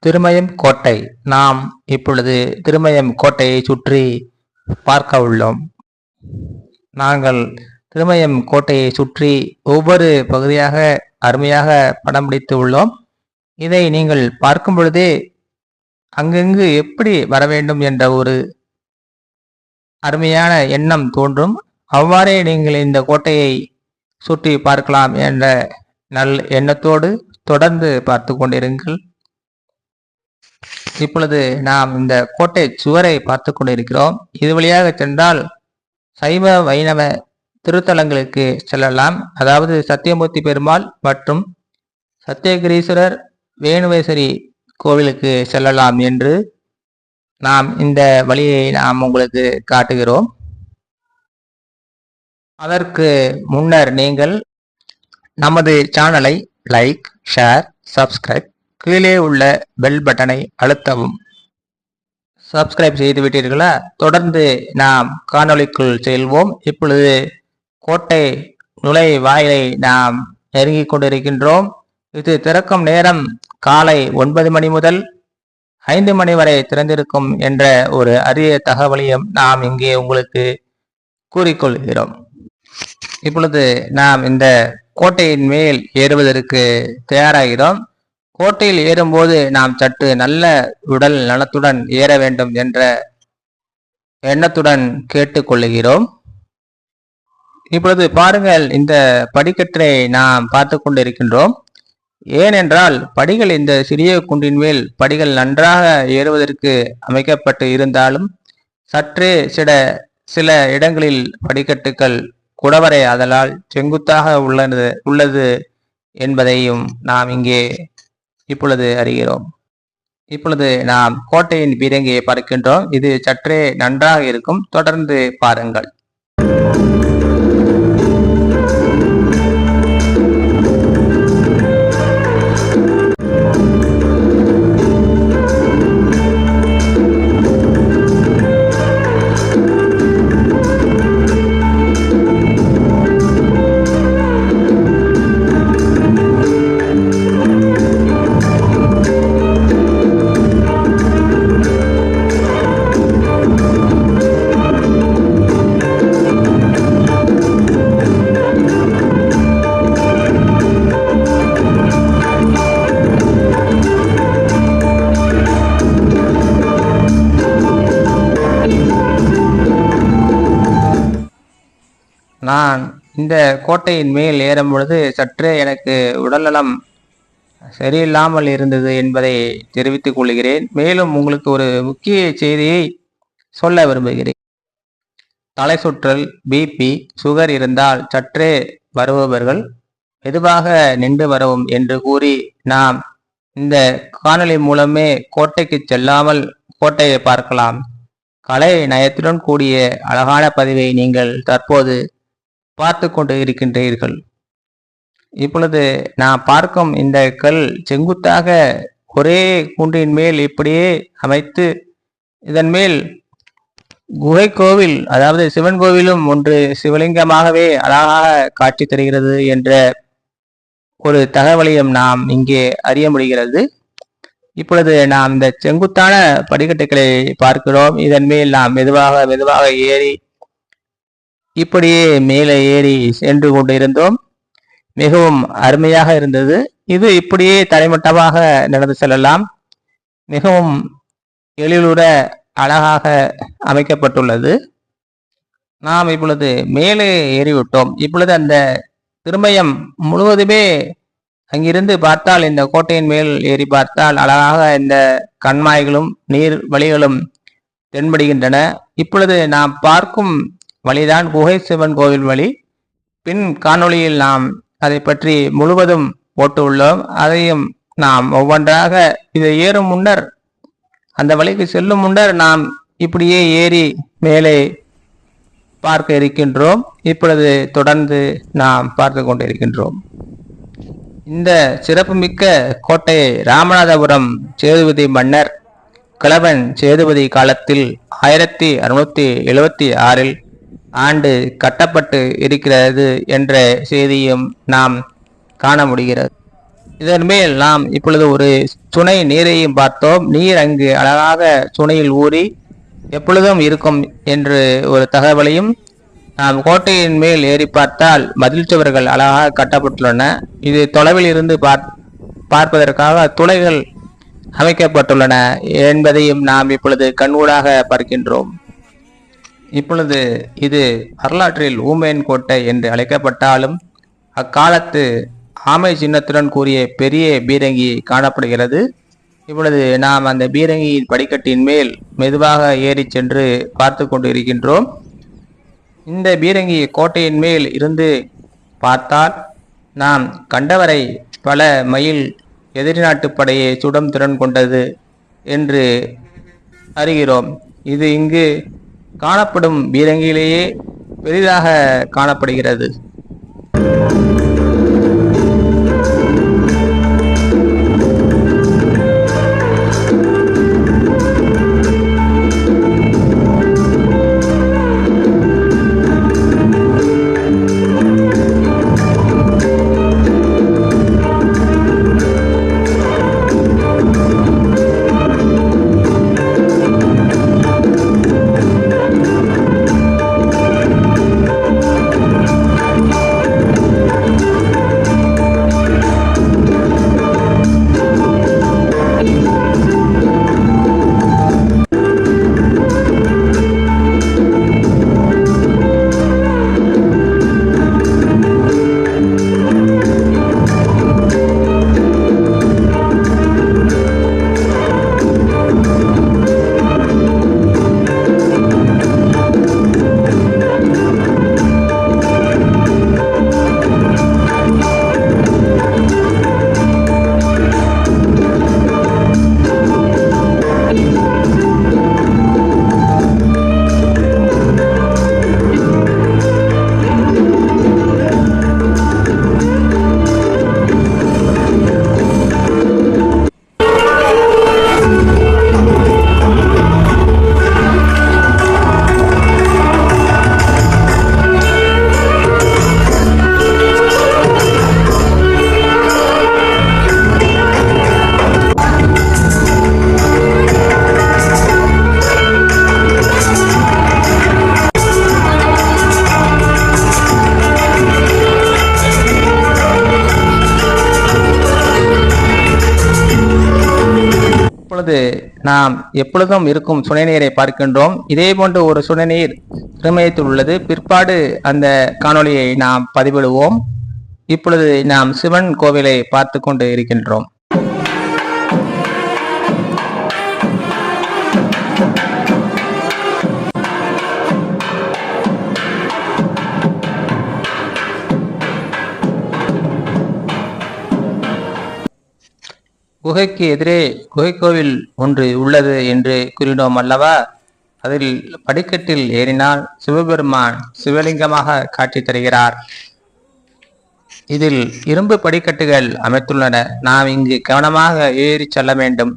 திருமயம் கோட்டை. நாம் இப்பொழுது திருமயம் கோட்டையை சுற்றி பார்க்க உள்ளோம். நாங்கள் திருமயம் கோட்டையை சுற்றி ஒவ்வொரு பகுதியாக அருமையாக படம் பிடித்து உள்ளோம். இதை நீங்கள் பார்க்கும் பொழுதே அங்கங்கு எப்படி வர வேண்டும் என்ற ஒரு அருமையான எண்ணம் தோன்றும். அவ்வாறே நீங்கள் இந்த கோட்டையை சுற்றி பார்க்கலாம் என்ற எண்ணத்தோடு தொடர்ந்து பார்த்து கொண்டிருங்கள். இப்பொழுது நாம் இந்த கோட்டை சுவரை பார்த்து கொண்டிருக்கிறோம். இது வழியாக சென்றால் சைவ வைணவ திருத்தலங்களுக்கு செல்லலாம். அதாவது சத்தியமூர்த்தி பெருமாள் மற்றும் சத்தியகிரீஸ்வரர் வேணுவேஸ்வரி கோவிலுக்கு செல்லலாம் என்று நாம் இந்த வழியை நாம் உங்களுக்கு காட்டுகிறோம். அதற்கு முன்னர் நீங்கள் நமது சேனலை லைக், ஷேர், சப்ஸ்கிரைப், கீழே உள்ள பெல் பட்டனை அழுத்தவும். சப்ஸ்கிரைப் செய்து விட்டீர்களா? தொடர்ந்து நாம் காணொளிக்குள் செல்வோம். இப்பொழுது கோட்டை நுழைவாயிலை நாம் நெருங்கிக் கொண்டிருக்கின்றோம். இது திறக்கும் நேரம் காலை 9 மணி முதல் 5 மணி வரை திறந்திருக்கும் என்ற ஒரு அரிய தகவலையும் நாம் இங்கே உங்களுக்கு கூறிக்கொள்கிறோம். இப்பொழுது நாம் இந்த கோட்டையின் மேல் ஏறுவதற்கு தயாராகிறோம். கோட்டையில் ஏறும்போது நாம் சற்று நல்ல உடல் நலத்துடன் ஏற வேண்டும் என்ற எண்ணத்துடன் கேட்டுக்கொள்ளுகிறோம். இப்பொழுது பாருங்கள், இந்த படிக்கட்டை நாம் பார்த்து கொண்டிருக்கின்றோம். ஏனென்றால் படிகள் இந்த சிறிய குன்றின் மேல் படிகள் நன்றாக ஏறுவதற்கு அமைக்கப்பட்டு இருந்தாலும் சற்றே சில இடங்களில் படிக்கட்டுகள் குடவரை அதலால் செங்குத்தாக உள்ளது என்பதையும் நாம் இங்கே இப்பொழுது அறிகிறோம். இப்பொழுது நாம் கோட்டையின் பீரங்கியை பார்க்கின்றோம். இது சற்றே நன்றாக இருக்கும். தொடர்ந்து பாருங்கள். நான் இந்த கோட்டையின் மேல் ஏறும் பொழுது சற்றே எனக்கு உடல்நலம் சரியில்லாமல் இருந்தது என்பதை தெரிவித்துக் கொள்கிறேன். மேலும் உங்களுக்கு ஒரு முக்கிய செய்தியை சொல்ல விரும்புகிறேன். தலை சுற்றல், பிபி, சுகர் இருந்தால் சற்றே வருபவர்கள் மெதுவாக நின்று வரவும் என்று கூறி நாம் இந்த காணொளி மூலமே கோட்டைக்கு செல்லாமல் கோட்டையை பார்க்கலாம். கலை நயத்துடன் கூடிய அழகான பதிவை நீங்கள் தற்போது பார்த்து கொண்டு இருக்கின்றீர்கள். இப்பொழுது நான் பார்க்கும் இந்த கல் செங்குத்தாக ஒரே குன்றின் மேல் இப்படியே அமைத்து இதன் மேல் குகை கோவில், அதாவது சிவன் கோவிலும் ஒன்று சிவலிங்கமாகவே அழகாக காட்சி தருகிறது என்ற ஒரு தகவலையும் நாம் இங்கே அறிய முடிகிறது. இப்பொழுது நாம் இந்த செங்குத்தான படிக்கட்டுகளை பார்க்கிறோம். இதன் மேல் நாம் மெதுவாக ஏறி இப்படியே மேலே ஏறி சென்று கொண்டு இருந்தோம். மிகவும் அருமையாக இருந்தது. இது இப்படியே தரைமட்டமாக நடந்து செல்லலாம். மிகவும் எழிலுற அழகாக அமைக்கப்பட்டுள்ளது. நாம் இப்பொழுது மேலே ஏறிவிட்டோம். இப்பொழுது அந்த திருமயம் முழுவதுமே அங்கிருந்து பார்த்தால், இந்த கோட்டையின் மேல் ஏறி பார்த்தால் அழகாக இந்த கண்மாய்களும் நீர் வழிகளும் தென்படுகின்றன. இப்பொழுது நாம் பார்க்கும் வழிதான் குகை சிவன் கோவில் வழி. பின் காணொளியில் நாம் அதை பற்றி முழுவதும் போட்டு உள்ளோம். அதையும் நாம் ஒவ்வொன்றாக இதை ஏறும் முன்னர், அந்த வழிக்கு செல்லும் முன்னர் நாம் இப்படியே ஏறி மேலே பார்க்க இருக்கின்றோம். இப்பொழுது தொடர்ந்து நாம் பார்த்து கொண்டிருக்கின்றோம். இந்த சிறப்புமிக்க கோட்டையை ராமநாதபுரம் சேதுபதி மன்னர் கிழவன் சேதுபதி காலத்தில் 1676 ஆண்டு கட்டப்பட்டு இருக்கிறது என்ற செய்தியும் நாம் காண முடிகிறது. இதன் மேல் நாம் இப்பொழுது ஒரு சுனை நீரையும் பார்த்தோம். நீர் அங்கு அழகாக சுனையில் ஊறி எப்பொழுதும் இருக்கும் என்று ஒரு தகவலையும் நாம் கோட்டையின் மேல் ஏறி பார்த்தால் மதில் சுவர்கள் அழகாக கட்டப்பட்டுள்ளன. இது தொலைவில் இருந்து பார்ப்பதற்காக துளைகள் அமைக்கப்பட்டுள்ளன என்பதையும் நாம் இப்பொழுது கண்கூடாக பார்க்கின்றோம். இப்பொழுது இது வரலாற்றில் ஊமேன் கோட்டை என்று அழைக்கப்பட்டாலும் அக்காலத்து ஆமை சின்னத்துடன் கூறிய பெரிய பீரங்கி காணப்படுகிறது. இப்பொழுது நாம் அந்த பீரங்கியின் படிக்கட்டின் மேல் மெதுவாக ஏறி சென்று பார்த்து கொண்டு இருக்கின்றோம். இந்த பீரங்கி கோட்டையின் மேல் இருந்து பார்த்தால் நாம் கண்டவரை பல மைல் எதிரி நாட்டு படையை சுடும் திறன் கொண்டது என்று அறிகிறோம். இது இங்கு காணப்படும் பீரங்கியிலேயே பெரிதாக காணப்படுகிறது. நாம் எப்பொழுதும் இருக்கும் சுனைநீரை பார்க்கின்றோம். இதே போன்று ஒரு சுனைநீர் திருமயத்தில் உள்ளது. பிற்பாடு அந்த காணொளியை நாம் பதிவிடுவோம். இப்பொழுது நாம் சிவன் கோவிலை பார்த்து கொண்டு இருக்கின்றோம். குகைக்கு எதிரே குகை கோவில் ஒன்று உள்ளது என்று கூறினோம் அல்லவா? அதில் படிக்கட்டில் ஏறினால் சிவபெருமான் சிவலிங்கமாக காட்சி தருகிறார். இதில் இரும்பு படிக்கட்டுகள் அமைத்துள்ளன. நாம் இங்கு கவனமாக ஏறி செல்ல வேண்டும்.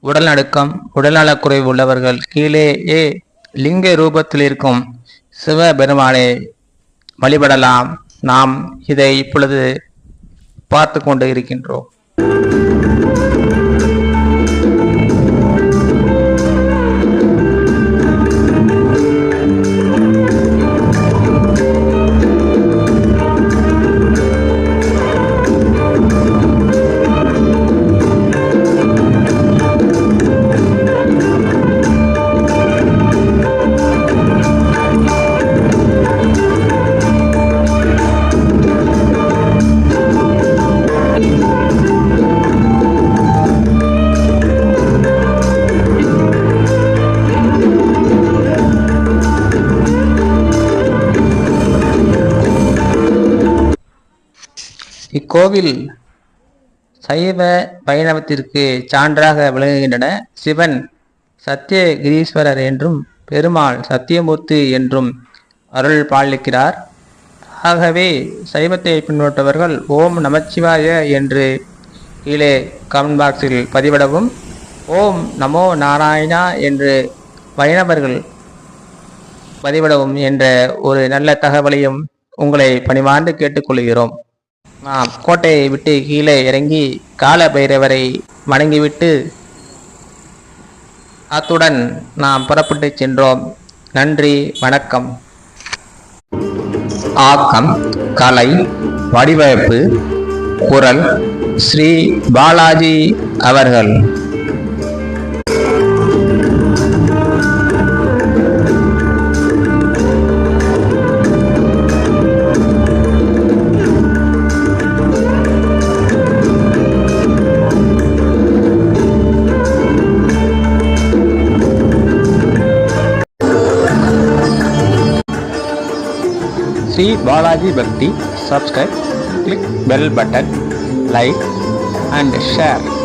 உடல் நடுக்கம், உடல்நலக்குறைவு உள்ளவர்கள் கீழேயே லிங்க ரூபத்தில் இருக்கும் சிவபெருமானை வழிபடலாம். நாம் இதை இப்பொழுது பார்த்து கொண்டு இருக்கின்றோம். இக்கோவில் சைவ வைணவத்திற்கு சான்றாக விளங்குகின்றன. சிவன் சத்தியகிரீஸ்வரர் என்றும் பெருமாள் சத்தியமூர்த்தி என்றும் அருள் பாலிக்கிறார். ஆகவே சைவத்தை பின்பற்றவர்கள் ஓம் நமச்சிவாய என்று கீழே கமெண்ட் பாக்ஸில் பதிவிடவும், ஓம் நமோ நாராயணா என்று வைணவர்கள் பதிவிடவும் என்ற ஒரு நல்ல தகவலையும் உங்களை பணிவார்ந்து கேட்டுக்கொள்கிறோம். நாம் கோட்டையை விட்டு கீழே இறங்கி கால பைரவரை வணங்கிவிட்டு அத்துடன் நாம் புறப்பட்டு சென்றோம். நன்றி, வணக்கம். ஆக்கம், கலை, வடிவமைப்பு, குரல் ஸ்ரீ பாலாஜி அவர்கள். Sri Balaji Bhakti. Subscribe, click bell button, like and share.